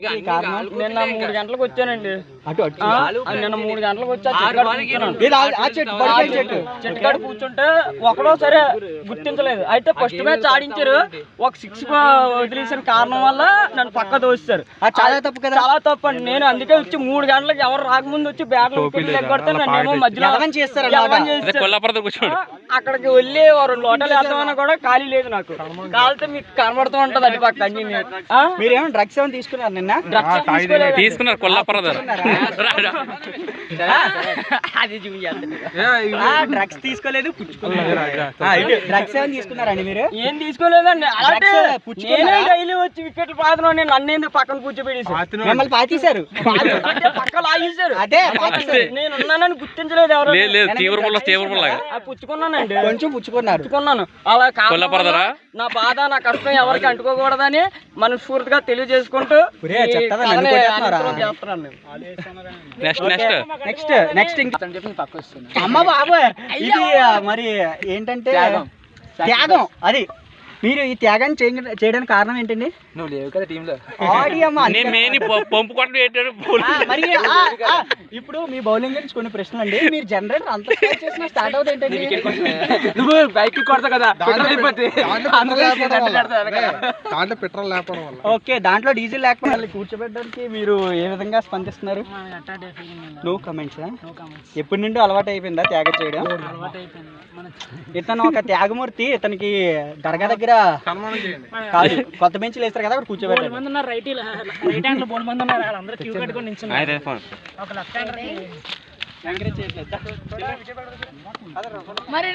నిన్న 3 గంటలకు వచ్చానండి. నిన్న 3 గంటలకు వచ్చి చెట్టుకాడ కూర్చుంటే ఒకడో సరే గుర్తించలేదు. అయితే ఫస్ట్ మ్యాచ్ ఆడించారు, ఒక 6 వదిలేసిన కారణం వల్ల నన్ను పక్క దోస్తారు. చాలా తప్పు కదా, చాలా తప్పు అండి. నేను అందుకే వచ్చి 3 గంటలకు ఎవరు రాకముందు వచ్చి బ్యాట్లు కొడితే నన్నేమో మధ్యలో అక్కడికి వెళ్ళి 2 లోటాలు వేద్దామన్నా కూడా ఖాళీ లేదు. నాకు కాలితే మీకు కనబడుతూ ఉంటది అటు పక్క. మీరేమో డ్రగ్స్ ఏమైనా తీసుకున్నారు? నిన్న తీసుకున్నారు అది డ్రగ్స్ తీసుకోలేదు, డ్రగ్స్ ఏమైనా తీసుకున్నారండి మీరు? ఏం తీసుకోలేదండి. అలాంటి డైలీ వచ్చి వికెట్లు పాతున్నాను. నన్ను ఎందుకు పక్కన కూర్చోబెట్టేసి మిమ్మల్ని పాతేశారు, పక్క లాగేశారు. అదే నేను ఉన్నానని గుర్తించలేదు ఎవరు. పుచ్చుకున్నానండి, కొంచెం పుచ్చుకున్నాను. అలా కాదు, నా బాధ నా కష్టం ఎవరికి అంటుకోకూడదని మనస్ఫూర్తిగా తెలియజేసుకుంటూ అమ్మ బాబాయ్. ఇది మరి ఏంటంటే త్యాగం. అది మీరు ఈ త్యాగాన్ని చేయడానికి కారణం ఏంటండి? నువ్వు లేవు కదా టీంలో. మరి ఇప్పుడు మీ బౌలింగ్ గురించి కొన్ని ప్రశ్నలు అండి. మీరు జనరేటర్ అంత చేసినా స్టార్ట్ అవుతుంది ఏంటండి? నువ్వు బైక్ కొడతావు కదా, పెట్రోల్ లేకపోవడం వల్ల. ఓకే, దాంట్లో డీజిల్ లేకపోతే కూర్చోబెట్టడానికి మీరు ఏ విధంగా స్పందిస్తున్నారు? No comments. ఎప్పటి నుండి అలవాటు అయిపోయిందా త్యాగం చేయడం? ఇతను ఒక త్యాగమూర్తి. ఇతనికి దర్గా దగ్గర కాదు, కొత్త బెంచ్లు వేస్తారు కదా, అక్కడ కూర్చోబెట్టారు. మరి